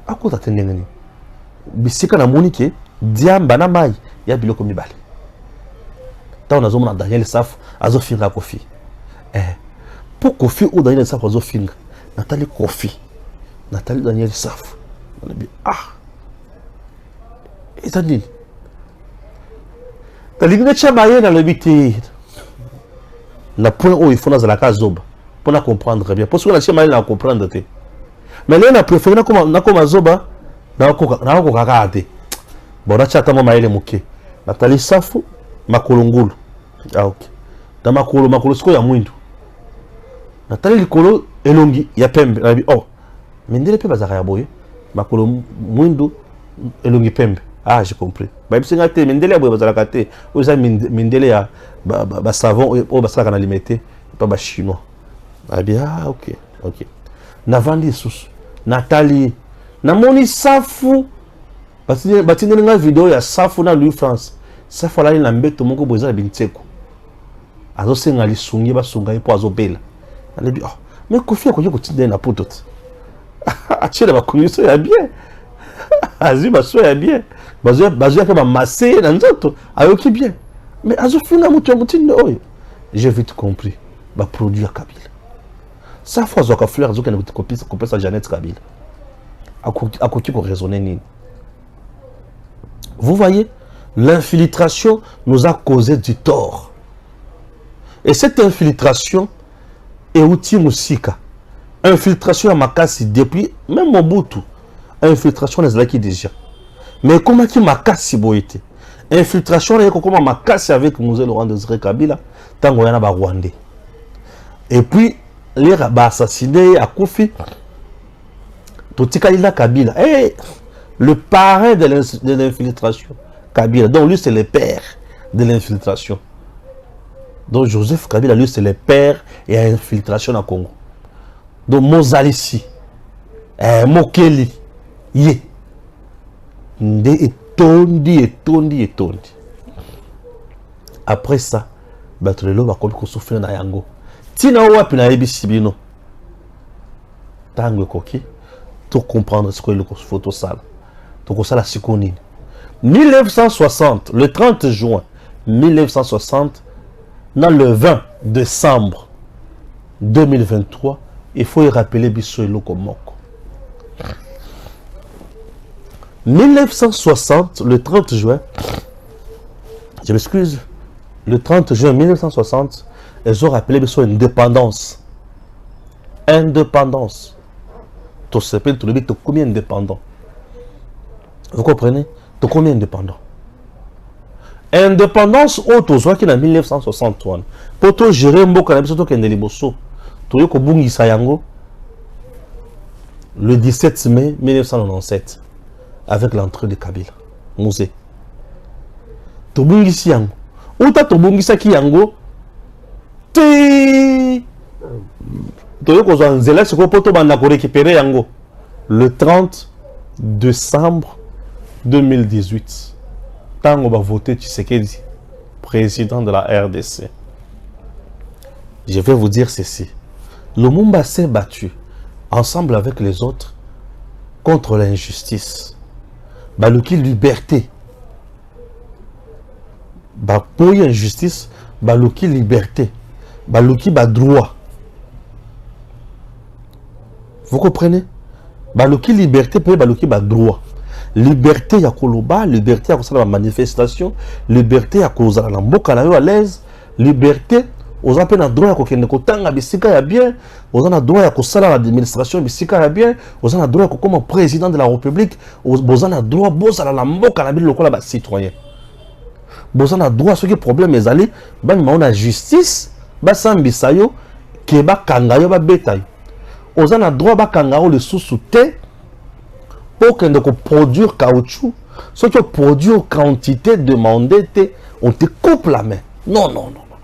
Akota tengeni. Bisika na monike Diamba na mai ya biloko mibale. On a zoné Daniel Safou azo finga Kofi. Pour Kofi ou Daniel Safou azo finga Nathalie Kofi. Nathalie Daniel Safou. On a dit et ça dit t'as dit que tu as marié dans le biti la point où il faut dans la case zob pour comprendre bien parce que la chien marié la comprendre mais là on a préféré comme zoba na ko kakate bon na chata mo marié muke Nathalie Safou makolongulu. Ah ok. Dans makolo siko ya mwindu. Nathalie likolo elongi ya pembe. Oh. Mendele pe bazaka ya boye. Makolo mwindu elongi pembe. Ah, j'ai compris. Ba bisinga te mendele ya boye bazaka te. Oza mendele ya ba savon o basaka na limité pas ba chinois. Ah bien, ok. Ok. Navandi sous Nathalie na moni Safou. Batine nga vidéo ya Safou na Louis France. Safou la na mbeto moko boza binteko. Azo senga lisungi basunga po azo bela. Alebi oh mais Kofi akoye kotinda na potote. Achela bakumiso ya bien. Azi baso ya bien. Bazo ka ba masser na nzoto ayoki bien. Mais azo finga mutu mutinda oyo. J'ai vite compris. Ba produit Kabila. Safou azo ka fleur azo ka na copie sa Jeannette Kabila. Akoki ko raisonner nini. Vous voyez, l'infiltration nous a causé du tort. Et cette infiltration est outil Moussika. Infiltration à Makassi depuis même Mobutu. Infiltration les acquis déjà. Mais comment qui Makassi boité? Infiltration est comment Makassi avec Moussé Laurent Désiré Kabila tant qu'on y a ba Rwandais. Et puis les assassinés à Kofi Totikalila Kabila. Et le parrain de l'infiltration Kabila. Donc lui c'est le père de l'infiltration. Donc Joseph Kabila, lui, c'est le père et à infiltration à Congo. Donc Mozalissi, Mokeli, Yé. Et tondi. Après ça, Batrelo va comme souffrir na yango. Tina wapi na ebisibino. Tango koki, pour comprendre ce que le photo sale. Donc ça la sikonine. 1960, le 30 juin 1960, dans le 20 décembre 2023, il faut y rappeler Bisso et Lokomoko. 1960, le 30 juin, je m'excuse, le 30 juin 1960, ils ont rappelé Bisso indépendance. Indépendance. Tout ce pays, tout le monde, combien indépendant? Vous comprenez? Tout combien indépendant? Indépendance auto soit qui en 1961 pour tout gérer mboka na biso to kende liboso to ko bungisa yango le 17 mai 1997 avec l'entrée de Kabila Moussé to bungisi yango uta to bungisa ki yango ti to ko zo nzela se ko poto banda ko récupérer yango le 30 décembre 2018. Tant on va voter Tshisekedi, président de la RDC. Je vais vous dire ceci. Lumumba s'est battu, ensemble avec les autres, contre l'injustice. Baluki liberté. Bapoui injustice, Baluki liberté. Baluki droit. Vous comprenez? Baluki liberté, puis Baluki droit. Liberté ya koloba, liberté ya kosala la manifestation, liberté ya kozala na mboka na yo à l'aise, liberté aux appels na droit ya kokende kotanga bisika ya bien, aux na droit ya kosala l'administration bisika ya bien, aux na droit ya kokoma président de la République, aux na droit bozala na mboka na bi lokola ba citoyen. Bozana droit ce qui problème ezali, ba ma na justice, ba sambisa yo ke ba kanga yo ba beta yo. Aux na droit ba kanga yo le sous-souté pour qu'on produire caoutchouc Ce qui produit quantité demandée, on te coupe la main. Non, non, non, non.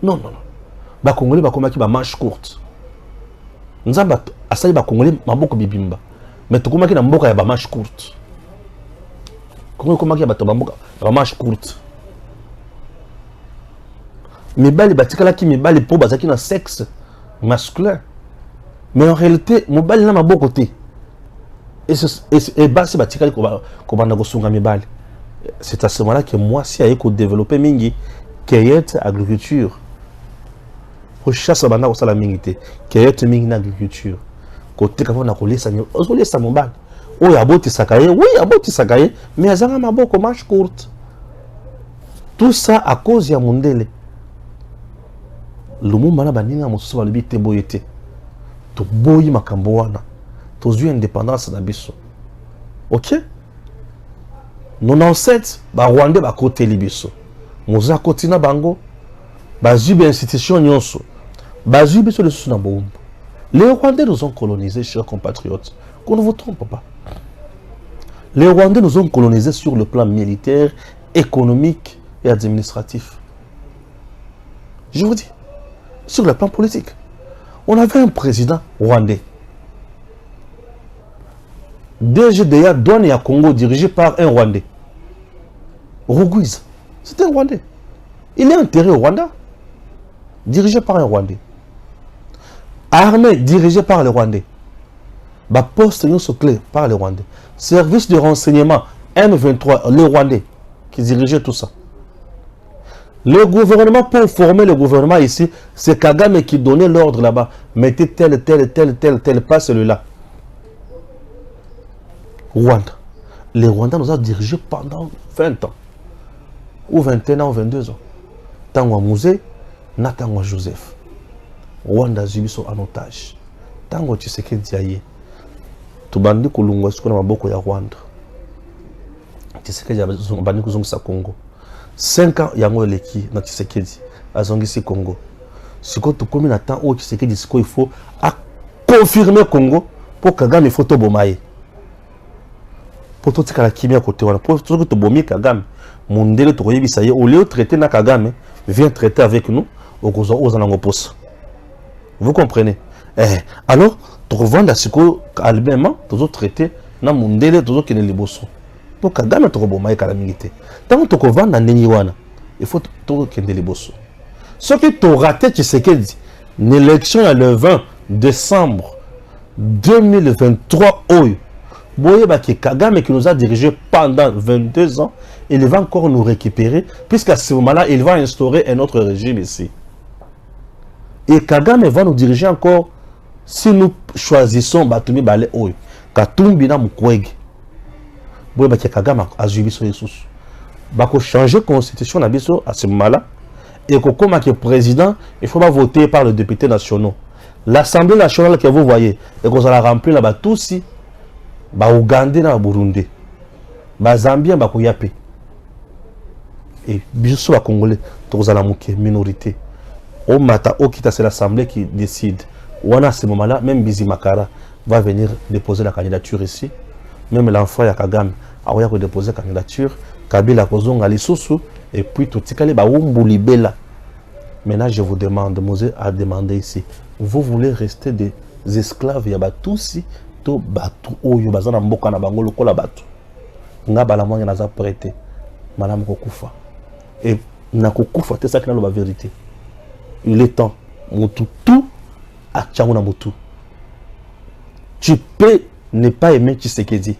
Non, non, non. Les Congolais, ils ont manche courte. Nous avons les Congolais, ils ont bibimba. Mais tu comprends qu'ils ont une manche courte. Comment qu'ils ont une manche courte? Mais les batikala qui me les pauvres qui ont un sexe masculin. Mais en réalité, mon bal n'a pas beaucoup côté. Et c'est batikala qu'on va sunga mi bal. C'est à ce moment-là que moi, si j'ai développé mingi, cueillette agriculture. Chasse à banda la mingité cueillette mingi agriculture. Côté quand on a collé ça, on laisse ça mon bal. Oh ya boti sakaye, oui ya boti sakaye, mais azanga maboko manche courte. Tout ça à cause ya mondele. Lumumba na baninga mosusu balobi te boyete. To boyi makambo wana. Tozwi indépendance na biso. OK? 97 ba Rwanda ba côté libiso. Moza kotina bango bazwi ba institution nyonso. Bazwi biso le sous na bombe. Les Rwandais nous ont colonisés, chers compatriotes. Qu'on ne vous trompe pas. Les Rwandais nous ont colonisés sur le plan militaire, économique et administratif. Je vous dis, sur le plan politique. On avait un président rwandais. DGDA douane à Congo dirigé par un Rwandais. Rugwiza. C'était un Rwandais. Il est enterré au Rwanda. Dirigé par un Rwandais. Armée dirigée par les Rwandais. Poste clé par les Rwandais. Service de renseignement M23, les Rwandais qui dirigeaient tout ça. Le gouvernement, pour former le gouvernement ici, c'est Kagame qui donnait l'ordre là-bas. Mettez tel, pas celui-là. Rwanda. Les Rwandais nous ont dirigés pendant 20 ans. Ou 21 ans, ou 22 ans. Tango Mouzé, Natango Joseph. Rwanda Zubiso en otage. Tango Tshisekedi Diaye. Tubandi Kulungwa Sukuna Maboko ya Rwanda. Tshisekedi Bandi Kuzungisa Congo. 5 ans yango eleki na Tshisekedi azongisi Congo. Siko tukomi na temps où Tshisekedi siko il faut à confirmer Congo pour Kagame il faut to bomaye. Pour tout tika la kimia côté wana pour tout to bomi Kagame. Mondele to koyebisa ye au lieu traiter na Kagame vient traiter avec nous au kozo ozanango posa. Vous comprenez? Alors tu revends siko albement toujours traiter na mondele toujours kene liboso. Pour Kagame to bomaye kala mingité. Tant que tu vends dans Neniwana, il faut tout kende les bosso. Ce qui t'a raté, tu sais qu'elle dit, l'élection le 20 décembre 2023, Boye Kagame qui nous a dirigé pendant 22 ans, il va encore nous récupérer, puisqu'à ce moment-là, il va instaurer un autre régime ici. Et Kagame va nous diriger encore si nous choisissons Batumi Bale Oyo. Katumbi na Mukwege. Boye Kagame a suivi sur les sous. Bako changer constitution à ce moment-là et comme que président il faut pas voter par les députés nationaux. L'Assemblée nationale que vous voyez et qu'on va remplir là-bas tout si ba Ougandais na Burundi ba Zambien ba Yape et biso ba Congolais tous à la minorité au mata au kita c'est l'Assemblée qui décide. Ou à ce moment-là même Bizi Makara va venir déposer la candidature ici, même l'enfant ya Kagame a déposer la candidature. Kabila Kozonga Lisusu et puis tout tikale ba umbuli bela. Maintenant je vous demande, Mosé a demandé ici, vous voulez rester des esclaves ya batusi to batu oyo bazana mboka na bango lokola batu. Nga bala mwanga naza prêté. Madame Kokufa. Et na Kokufa c'est ça qui est la vérité. Il est temps mutu tout a tchango mutu. Tu peux ne pas aimer Tshisekedi.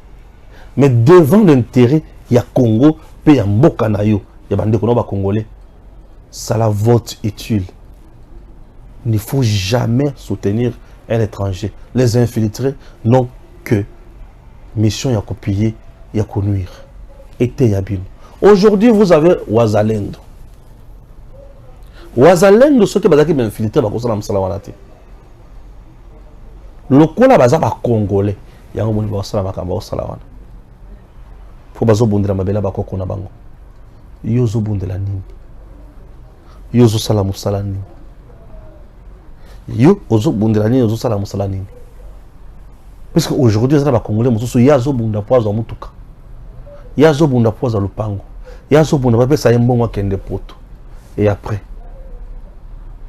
Mais devant l'intérêt il y a Congo, il y a Mboka na yo, il y a bande kono ba congolais. Ça la vote utile. Il ne faut jamais soutenir un étranger. Les infiltrés n'ont que mission ya copier, ya nuire. Et yabino. Aujourd'hui, vous avez Wazalendo. Wazalendo, ceux qui sont infiltrés, ba kosala msala wana te. Lokola baza ba congolais, yango moni ba sala makamba ba sala wana. Faut bazo bondela mabela bakoko na bango. Yozo bondela nini? Yozo sala musala nini? Yo ozo bondela nini, ozo sala musala nini? Parce qu'aujourd'hui, les Congolais mususu yazo bonda poazo mutuka. yazo bunda poza lupango yazo bunda pape sa mbongo kende poto et après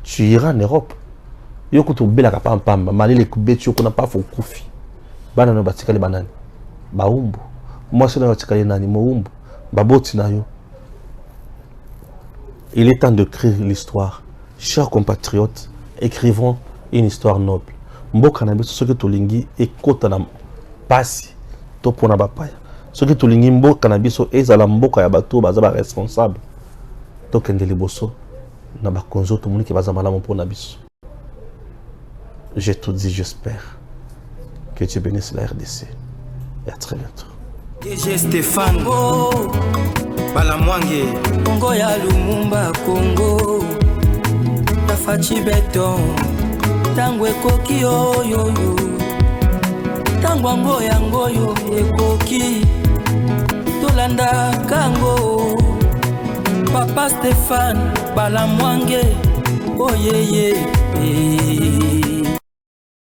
tu iras en Europe yoko to bela ka pampamba malile kubeti yoko na pa fo kufi bana no batikali banani baumbu moi c'est na batikali nani moumbu baboti na yo. Il est temps de créer l'histoire. Chers compatriotes, écrivons une histoire noble. Mboka na biso soki tolingi ekota na pasi to pona bapaya. Soki tolingi mboka na biso ezala mboka ya bato baza ba responsable. To kende liboso na bakonzo to moni ke baza malamu pona biso. J'ai tout dit, j'espère que Dieu bénisse la RDC. Et à très bientôt. DG Stéphane Balamwange Congo ya Lumumba Congo Tafachi Beton Tango ekoki oyoyo Tango ango yango yo ekoki Tolanda kango Papa Stéphane Balamwange Oh yeah yeah